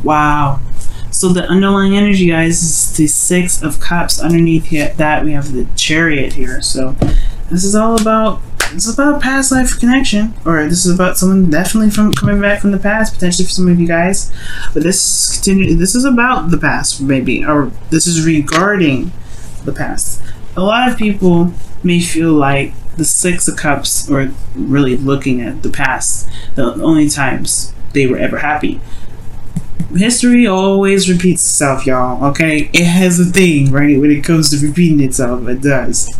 Wow. So the underlying energy, guys, is the Six of Cups. Underneath that, we have the Chariot here. So this is all about, it's about past life connection, or this is about someone definitely from coming back from the past, potentially for some of you guys. But this is about the past, maybe, or this is regarding the past. A lot of people may feel like the Six of Cups, or really looking at the past, the only times they were ever happy. History always repeats itself, y'all, okay? It has a thing, right? When it comes to repeating itself, it does.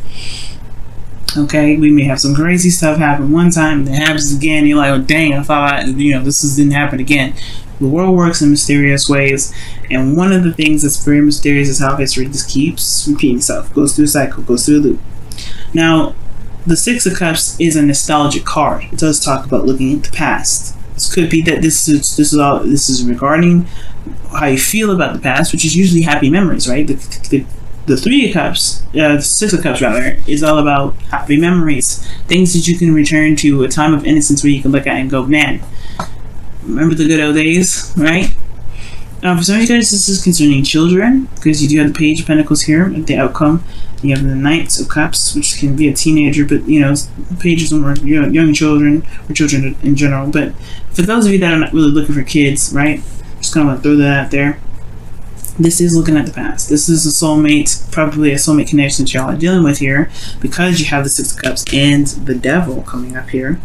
Okay, we may have some crazy stuff happen one time, and it happens again. You're like, oh dang, I thought this didn't happen again. The world works in mysterious ways, and one of the things that's very mysterious is how history just keeps repeating itself, goes through a cycle, goes through a loop. Now, the Six of Cups is a nostalgic card. It does talk about looking at the past. This could be that this is regarding how you feel about the past, which is usually happy memories, right? The Three of Cups, the Six of Cups rather, is all about happy memories, things that you can return to, a time of innocence where you can look at and go, man, remember the good old days, right? For some of you guys, this is concerning children, because you do have the Page of Pentacles here at the outcome. You have the Knights of Cups, which can be a teenager, but pages are more young children, or children in general. But for those of you that are not really looking for kids, right? Just kind of want to throw that out there. This is looking at the past. This is a soulmate, probably a soulmate connection that y'all are dealing with here, because you have the Six of Cups and the Devil coming up here.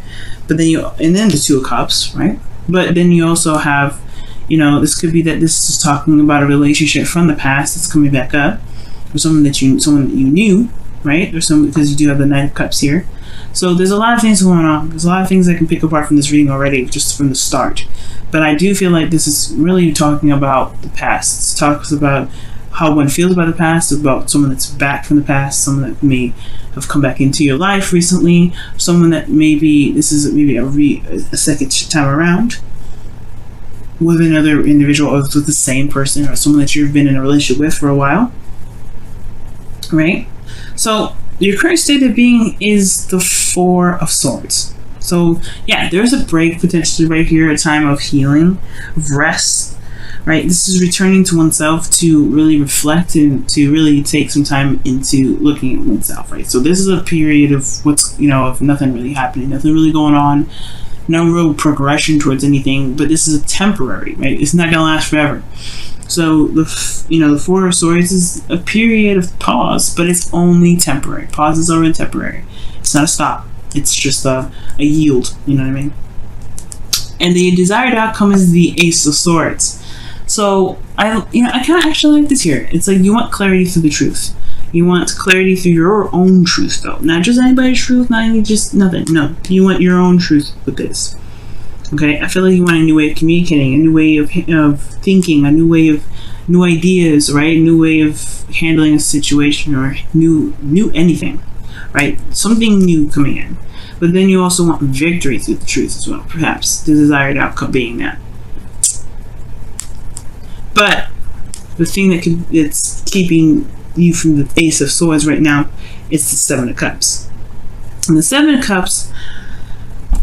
But then then the Two of Cups, right? But then you also have, this could be that this is talking about a relationship from the past that's coming back up, or someone that you knew, right? Or because you do have the Knight of Cups here. So there's a lot of things going on. There's a lot of things I can pick apart from this reading already, just from the start. But I do feel like this is really talking about the past. It talks about how one feels about the past, about someone that's back from the past, someone that may have come back into your life recently, someone that this is maybe a second time around with another individual, or with the same person, or someone that you've been in a relationship with for a while, right? So your current state of being is the Four of Swords. So yeah, there's a break potentially right here, a time of healing, of rest, right? This is returning to oneself to really reflect and to really take some time into looking at oneself, right? So this is a period of of nothing really happening, nothing really going on, no real progression towards anything, but this is a temporary, right? It's not gonna last forever. So the Four of Swords is a period of pause, but it's only temporary. Pauses are temporary. It's not a stop. It's just a yield. You know what I mean? And the desired outcome is the Ace of Swords. So I kind of actually like this here. It's like you want clarity through the truth. You want clarity through your own truth, though, not just anybody's truth, not even just nothing. No, you want your own truth with this. Okay, I feel like you want a new way of communicating, a new way of thinking, a new way of new ideas, right? A new way of handling a situation, or new anything, right? Something new coming in. But then you also want victory through the truth as well, perhaps the desired outcome being that. But the thing that's keeping you from the Ace of Swords right now is the Seven of Cups. And the Seven of Cups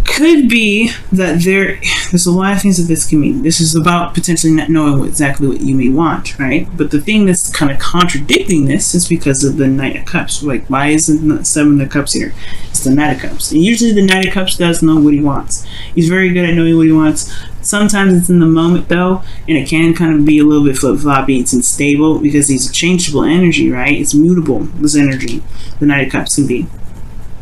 could be that there's a lot of things that this can mean. This is about potentially not knowing exactly what you may want, right? But the thing that's kind of contradicting this is because of the Knight of Cups. Like, why isn't the Seven of Cups here? It's the Knight of Cups. And usually the Knight of Cups does know what he wants. He's very good at knowing what he wants. Sometimes it's in the moment, though, and it can kind of be a little bit flip-floppy. It's unstable because he's a changeable energy, right? It's mutable, this energy. The Knight of Cups can be.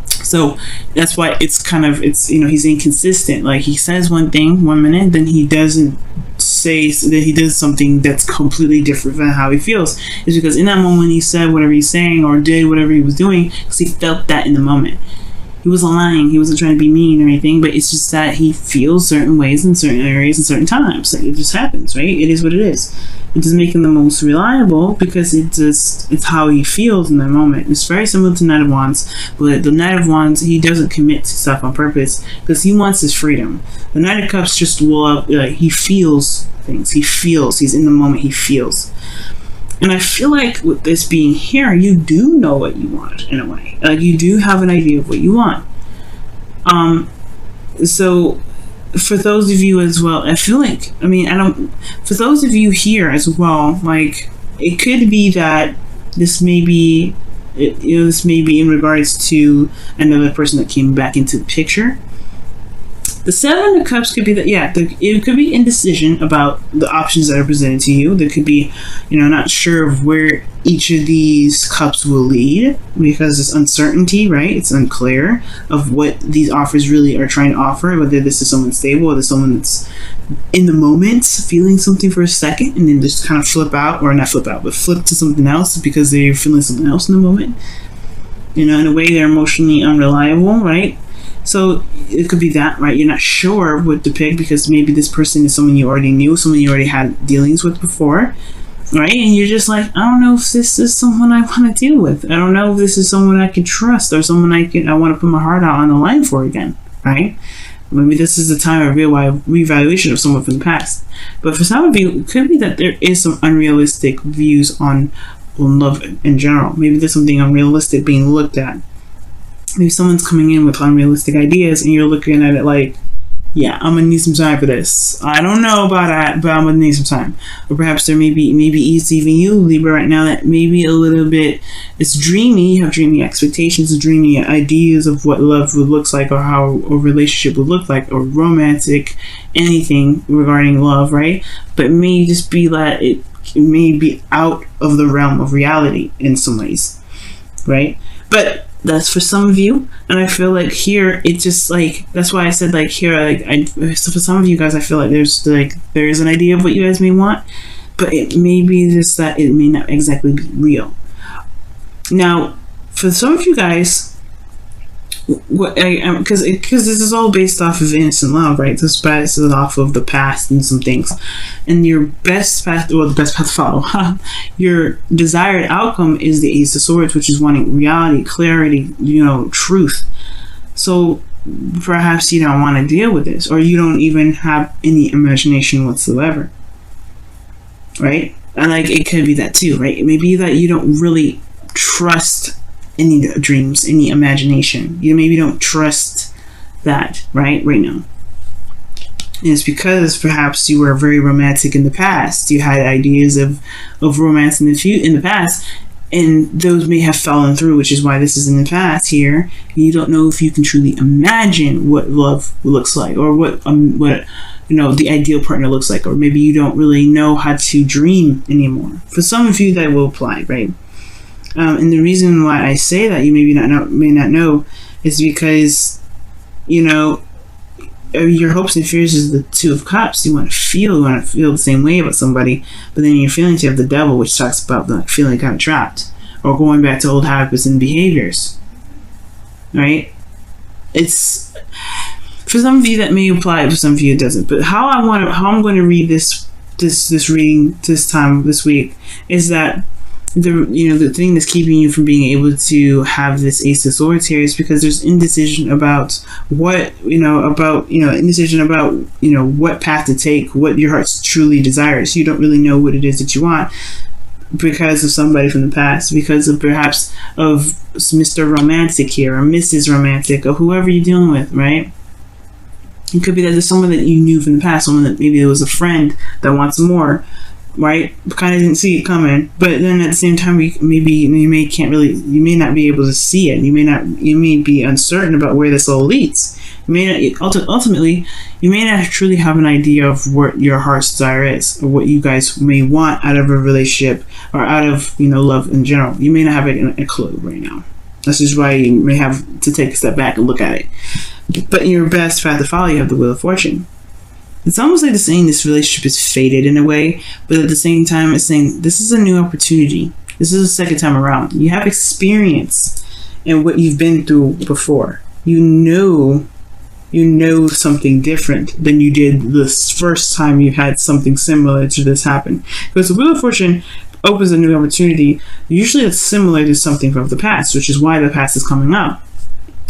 So that's why he's inconsistent. Like, he says one thing one minute, then he doesn't say that he does something that's completely different from how he feels. It's because in that moment he said whatever he's saying or did whatever he was doing because he felt that in the moment. He wasn't lying. He wasn't trying to be mean or anything, but it's just that he feels certain ways in certain areas and certain times. Like, it just happens, right? It is what it is. It doesn't make him the most reliable because it's how he feels in the moment. It's very similar to Knight of Wands, but the Knight of Wands, he doesn't commit to stuff on purpose because he wants his freedom. The Knight of Cups just he feels things. He feels. He's in the moment. He feels. And I feel like with this being here, you do know what you want in a way. Like, you do have an idea of what you want. So for those of you as well, I feel like, I mean, I don't, for those of you here as well, like, it could be that this may be, this may be in regards to another person that came back into the picture. The Seven of Cups could be that, yeah, it could be indecision about the options that are presented to you. There could be, not sure of where each of these cups will lead because it's uncertainty, right? It's unclear of what these offers really are trying to offer, whether this is someone stable or this someone that's in the moment feeling something for a second and then just kind of flip out, or not flip out, but flip to something else because they're feeling something else in the moment. In a way, they're emotionally unreliable, right? So it could be that, right? You're not sure what to pick because maybe this person is someone you already knew, someone you already had dealings with before, right? And you're just like, I don't know if this is someone I want to deal with. I don't know if this is someone I can trust or someone I want to put my heart out on the line for again, right? Maybe this is the time of reevaluation of someone from the past. But for some of you, it could be that there is some unrealistic views on love in general. Maybe there's something unrealistic being looked at. Maybe someone's coming in with unrealistic ideas and you're looking at it like, yeah, I'm gonna need some time for this. I don't know about that, but I'm gonna need some time. Or perhaps there maybe it's even you, Libra, right now, that maybe a little bit, it's dreamy. You have dreamy expectations, dreamy ideas of what love would look like, or how a relationship would look like, or romantic, anything regarding love, right? But it may just be that it may be out of the realm of reality in some ways, right? But that's for some of you, and I feel like here it's just like, that's why I said like here, like so for some of you guys, I feel like there's an idea of what you guys may want, but it may be just that it may not exactly be real. Now, for some of you guys, what because this is all based off of innocent love, right? This is off of the past and some things, and your best path, or the best path to follow, your desired outcome is the Ace of Swords, which is wanting reality, clarity, truth. So perhaps you don't want to deal with this, or you don't even have any imagination whatsoever, right? And like, it could be that too, right? It may be that you don't really trust any dreams, any imagination. You maybe don't trust that right now. And it's because perhaps you were very romantic in the past. You had ideas of romance in the past, and those may have fallen through, which is why this is in the past here. You don't know if you can truly imagine what love looks like, or what the ideal partner looks like, or maybe you don't really know how to dream anymore. For some of you, that will apply, right? And the reason why I say that you may not know is because, your hopes and fears is the Two of Cups. You want to feel the same way about somebody, but then in your feelings you have the Devil, which talks about the feeling kind of trapped, or going back to old habits and behaviors, right? It's, for some of you that may apply, for some of you it doesn't. But how I'm going to read this reading this week is that the thing that's keeping you from being able to have this Ace of Swords here is because there's indecision about what what path to take, what your heart truly desires. You don't really know what it is that you want because of somebody from the past, because of perhaps of Mr. Romantic here, or Mrs. Romantic, or whoever you're dealing with, right? It could be that there's someone that you knew from the past, someone that maybe it was a friend that wants more, right? Kind of didn't see it coming, but then at the same time, you may not be able to see it. You may be uncertain about where this all leads. Ultimately, you may not truly have an idea of what your heart's desire is, or what you guys may want out of a relationship, or out of love in general. You may not have a clue right now. This is why you may have to take a step back and look at it. But in your best path to follow, you have the Wheel of Fortune. It's almost like it's saying this relationship is fated in a way, but at the same time, it's saying this is a new opportunity. This is the second time around. You have experience in what you've been through before. You know something different than you did this first time you had something similar to this happen. Because the Wheel of Fortune opens a new opportunity. Usually it's similar to something from the past, which is why the past is coming up.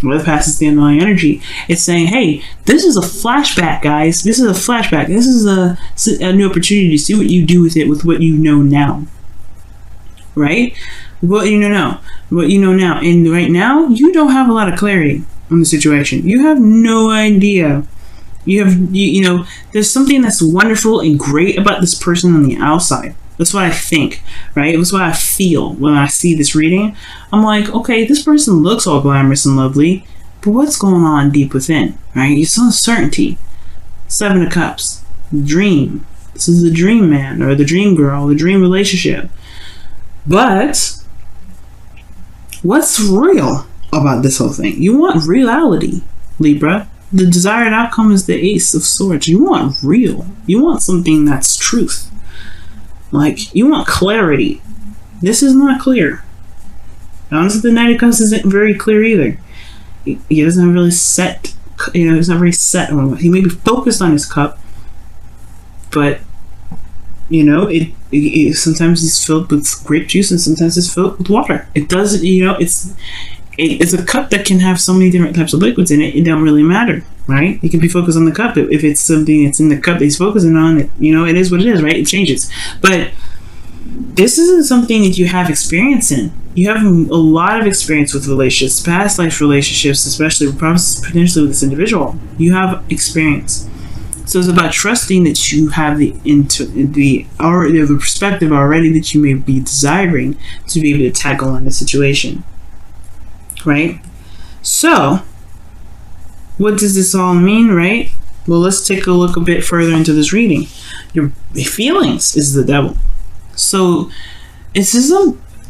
Well, the past is the underlying energy. It's saying, hey, this is a flashback, guys. This is a flashback. This is a new opportunity to see what you do with it, with what you know now. Right? What you know now. What you know now. And right now, you don't have a lot of clarity on the situation. You have no idea You know, there's something that's wonderful and great about this person on the outside. That's what I think, right? That's what I feel when I see this reading. I'm like, okay, this person looks all glamorous and lovely, but what's going on deep within, right? It's uncertainty. 7 of Cups, dream. This is the dream man or the dream girl, the dream relationship. But what's real about this whole thing? You want reality, Libra. The desired outcome is the Ace of Swords. You want real. You want something that's truth. Like, you want clarity. This is not clear. Honestly, the Knight of Cups isn't very clear either. He doesn't really set, you know, he's not very set on. He may be focused on his cup, but, you know, it sometimes it's filled with grape juice and sometimes it's filled with water. It doesn't, you know, it's a cup that can have so many different types of liquids in it. It don't really matter, right? You can be focused on the cup. If it's something that's in the cup that he's focusing on, it, you know, it is what it is, right? It changes. But this isn't something that you have experience in. You have a lot of experience with relationships, past life relationships, especially potentially with this individual. You have experience. So it's about trusting that you have the perspective already that you may be desiring to be able to tackle on the situation. Right? So, what does this all mean, right? Well, let's take a look a bit further into this reading. Your feelings is the devil. So,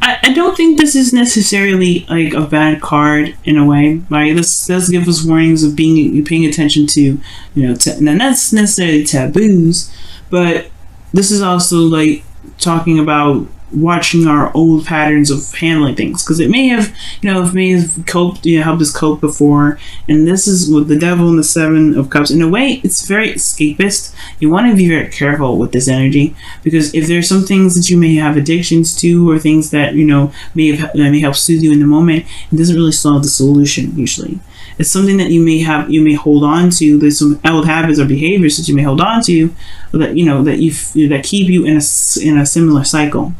I don't think this is necessarily like a bad card in a way, right? This does give us warnings of paying attention to, you know, not necessarily taboos, but this is also like talking about watching our old patterns of handling things, because it may have, you know, coped, you know, helped us cope before. And this is with the devil and the 7 of Cups. In a way, it's very escapist. You want to be very careful with this energy, because if there's some things that you may have addictions to, or things that, you know, may help soothe you in the moment, it doesn't really solve the solution usually. It's something that you may hold on to. There's some old habits or behaviors that you may hold on to, that, you know, that keep you in a similar cycle.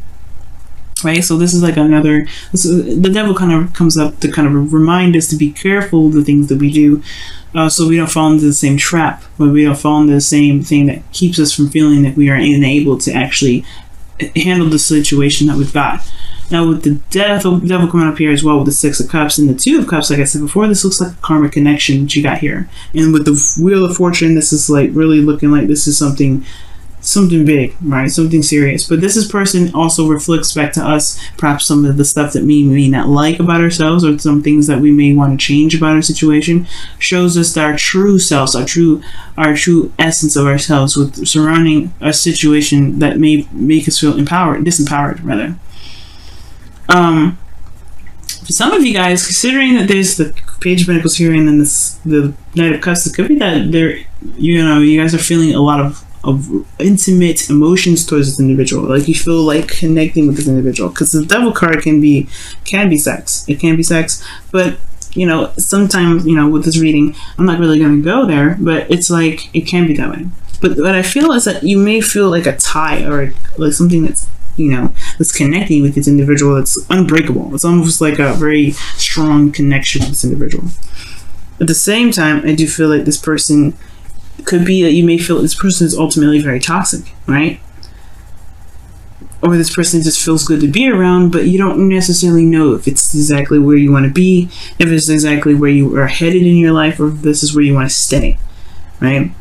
Right, so this is like the devil kind of comes up to kind of remind us to be careful of the things that we do, so we don't fall into the same trap, or we don't fall into the same thing that keeps us from feeling that we are unable to actually handle the situation that we've got. Now, with the devil coming up here as well, with the 6 of Cups and the 2 of Cups, like I said before, this looks like a karmic connection that you got here. And with the Wheel of Fortune, this is like really looking like this is something big, right? Something serious. But this person also reflects back to us perhaps some of the stuff that we may not like about ourselves, or some things that we may want to change about our situation. Shows us our true selves, our true essence of ourselves, with surrounding a situation that may make us feel disempowered rather. For some of you guys, considering that there's the Page of Pentacles here and then the Knight of Cups, it could be that you guys are feeling a lot of intimate emotions towards this individual. Like, you feel like connecting with this individual, because the devil card can be sex. It can be sex, but, you know, sometimes, you know, with this reading, I'm not really going to go there, but it's like, it can be that way. But what I feel is that you may feel like a tie, or like something that's, you know, that's connecting with this individual that's unbreakable. It's almost like a very strong connection with this individual. At the same time, I do feel like this person could be that you may feel this person is ultimately very toxic, right? Or this person just feels good to be around, but you don't necessarily know if it's exactly where you want to be, if it's exactly where you are headed in your life, or if this is where you want to stay, right?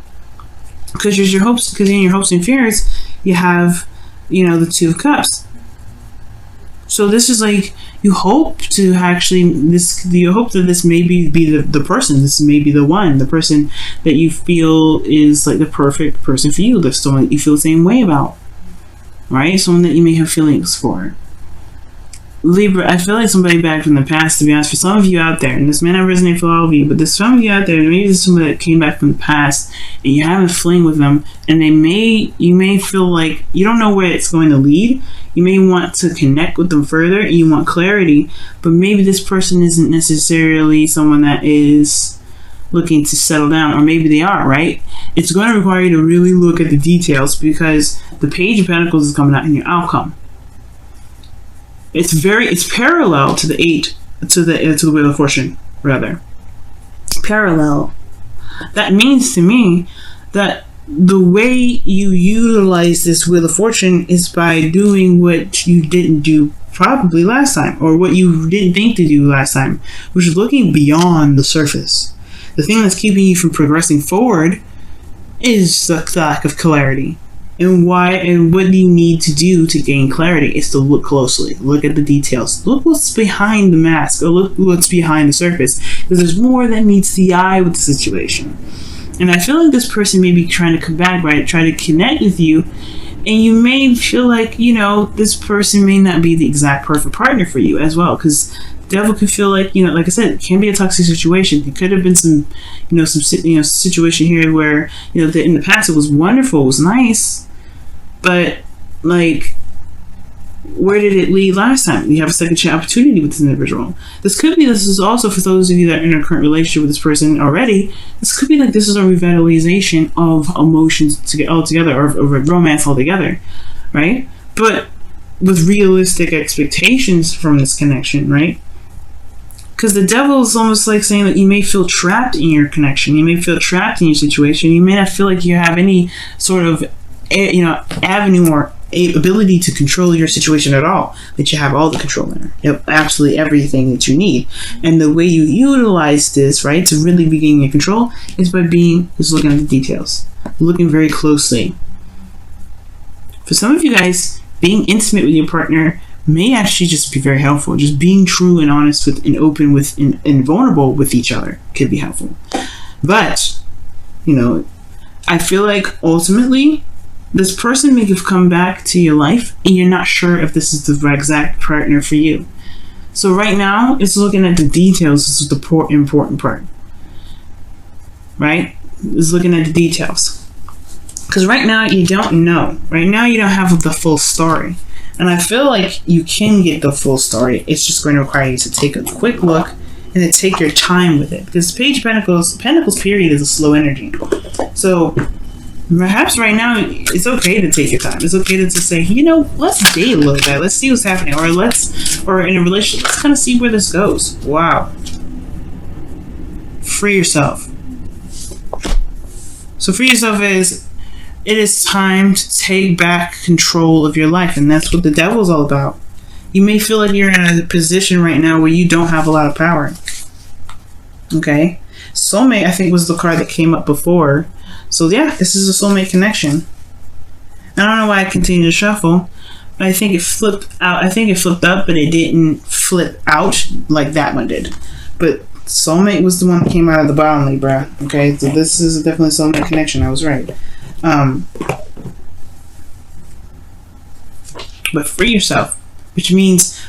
Because in your hopes and fears, you have, you know, the 2 of Cups. So this is like, you hope to actually, you hope that this may be the person, this may be the person that you feel is like the perfect person for you, the someone that you feel the same way about, right? Someone that you may have feelings for. Libra, I feel like somebody back from the past, to be honest, for some of you out there, and this may not resonate for all of you, but there's some of you out there, maybe there's somebody that came back from the past, and you have a fling with them, and you may feel like you don't know where it's going to lead. You may want to connect with them further, and you want clarity, but maybe this person isn't necessarily someone that is looking to settle down, or maybe they are, right? It's going to require you to really look at the details, because the Page of Pentacles is coming out in your outcome. It's parallel to the 8, to the Wheel of Fortune, rather. Parallel. that means to me that the way you utilize this Wheel of Fortune is by doing what you didn't do probably last time, or what you didn't think to do last time, which is looking beyond the surface. The thing that's keeping you from progressing forward is the lack of clarity. And what do you need to do to gain clarity is to look closely, look at the details, look what's behind the mask, or look what's behind the surface, because there's more that meets the eye with the situation. And I feel like this person may be trying to come back, right? Try to connect with you, and you may feel like, you know, this person may not be the exact perfect partner for you as well, because devil could feel like, you know, like I said, it can be a toxic situation. It could have been some situation here where, you know, in the past it was wonderful, it was nice, but like, where did it lead last time? You have a second chance opportunity with this individual. This is also for those of you that are in a current relationship with this person already. This could be like this is a revitalization of emotions to get all together, or romance altogether, right? But with realistic expectations from this connection, right? Because the devil is almost like saying that you may feel trapped in your connection. You may feel trapped in your situation. You may not feel like you have any sort of, you know, avenue or ability to control your situation at all, but you have all the control there. You have absolutely everything that you need. And the way you utilize this, right, to really begin your control is by looking at the details, looking very closely. For some of you guys, being intimate with your partner may actually just be very helpful. Just being true and honest with and open with and vulnerable with each other could be helpful. But, you know, I feel like ultimately this person may have come back to your life and you're not sure if this is the exact partner for you. So right now, it's looking at the details. This is the important part. Right? It's looking at the details. Because right now, you don't know. Right now, you don't have the full story. And I feel like you can get the full story. It's just going to require you to take a quick look and to take your time with it. Because Page of Pentacles period is a slow energy. So perhaps right now it's okay to take your time. It's okay to say, you know, let's date a little bit. Let's see what's happening. Or in a relationship, let's kind of see where this goes. Wow. Free yourself. So free yourself it is time to take back control of your life. And that's what the devil's all about. You may feel like you're in a position right now where you don't have a lot of power. Okay? Soulmate, I think, was the card that came up before. So yeah, this is a soulmate connection. I don't know why I continue to shuffle, but I think it flipped out. I think it flipped up, but it didn't flip out like that one did. But soulmate was the one that came out of the bottom, Libra. Okay, so this is definitely a soulmate connection. I was right. But free yourself, which means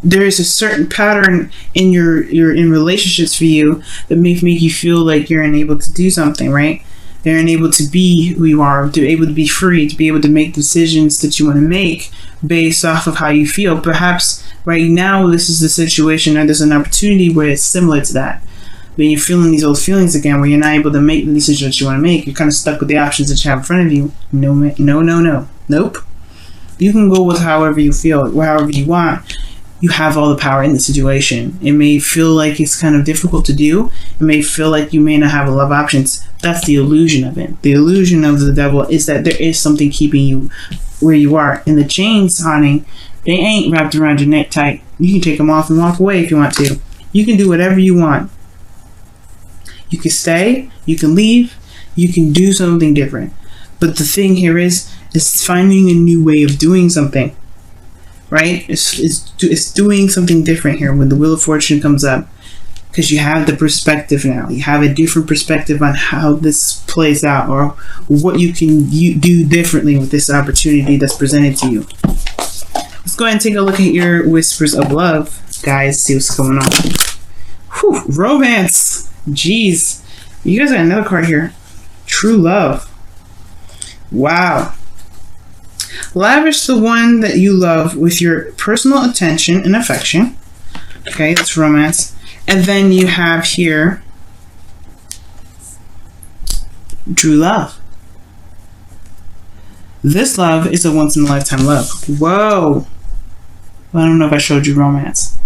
there is a certain pattern in in relationships for you that make you feel like you're unable to do something, right? They're unable to be who you are, to be able to be free, to be able to make decisions that you want to make based off of how you feel. Perhaps right now this is the situation, or there's an opportunity where it's similar to that. When you're feeling these old feelings again, where you're not able to make the decision that you want to make, you're kind of stuck with the options that you have in front of you. Nope. You can go with however you feel, however you want. You have all the power in the situation. It may feel like it's kind of difficult to do. It may feel like you may not have a lot of options. That's the illusion of it. The illusion of the devil is that there is something keeping you where you are. And the chains, honey, they ain't wrapped around your neck tight. You can take them off and walk away if you want to. You can do whatever you want. You can stay, you can leave, you can do something different. But the thing here is finding a new way of doing something. Right? It's doing something different here when the Wheel of Fortune comes up, because you have the perspective now. You have a different perspective on how this plays out, or what you can do differently with this opportunity that's presented to you. Let's go ahead and take a look at your whispers of love, guys. See what's going on. Whew, romance. Jeez, you guys got another card here. True love. Wow. Lavish the one that you love with your personal attention and affection. Okay, that's romance. And then you have here true love. This love is a once-in-a-lifetime love. Whoa. Well, I don't know if I showed you romance.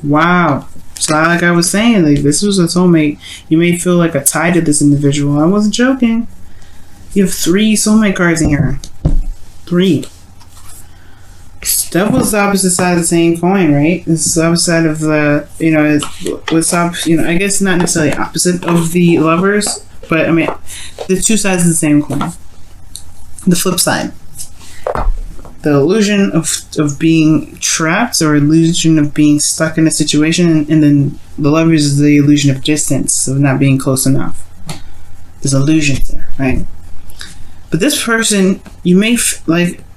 Wow. So like I was saying, like this was a soulmate. You may feel like a tie to this individual. I wasn't joking. You have 3 soulmate cards in here. 3. That was the opposite side of the same coin, right? This is the opposite side of the, I guess not necessarily opposite of the lovers, but I mean, the 2 sides of the same coin. The flip side. The illusion of being trapped, or illusion of being stuck in a situation, and then the lovers is the illusion of distance, of not being close enough. There's illusions there, right? But this person, you may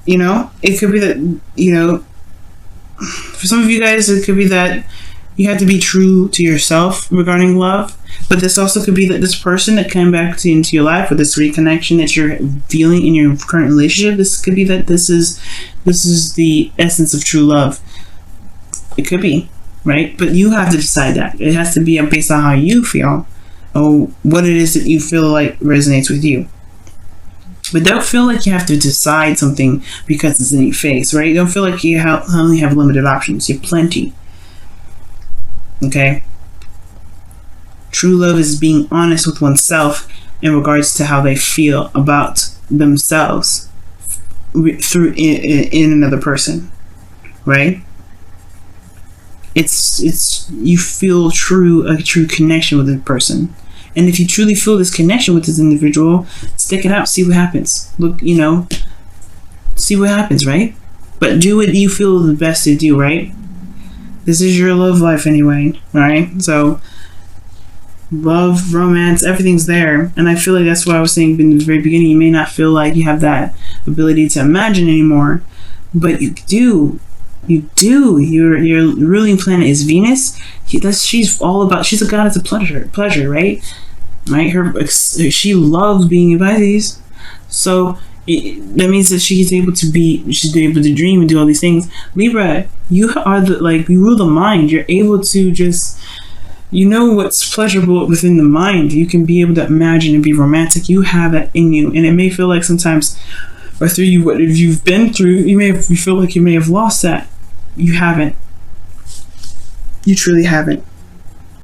it could be that, for some of you guys, it could be that you have to be true to yourself regarding love. But this also could be that this person that came back into your life, or this reconnection that you're feeling in your current relationship, this could be that this is the essence of true love. It could be, right? But you have to decide that. It has to be based on how you feel, or what it is that you feel like resonates with you. But don't feel like you have to decide something because it's in your face, right? Don't feel like you only have limited options. You have plenty. Okay? True love is being honest with oneself in regards to how they feel about themselves through in another person, right? It's you feel a true connection with a person. And if you truly feel this connection with this individual, stick it out, see what happens. Look, see what happens, right? But do what you feel the best to do, right? This is your love life anyway, right? So, love, romance, everything's there. And I feel like that's why I was saying in the very beginning, you may not feel like you have that ability to imagine anymore, but you do. You do. Your ruling planet is Venus. She's a goddess of pleasure, right? Right. She loves being in Pisces, so that means that she's able to dream and do all these things. Libra, you rule the mind. You're able to just, what's pleasurable within the mind. You can be able to imagine and be romantic. You have that in you, and it may feel like sometimes, or through you, what you've been through, you feel like you may have lost that. You haven't. You truly haven't.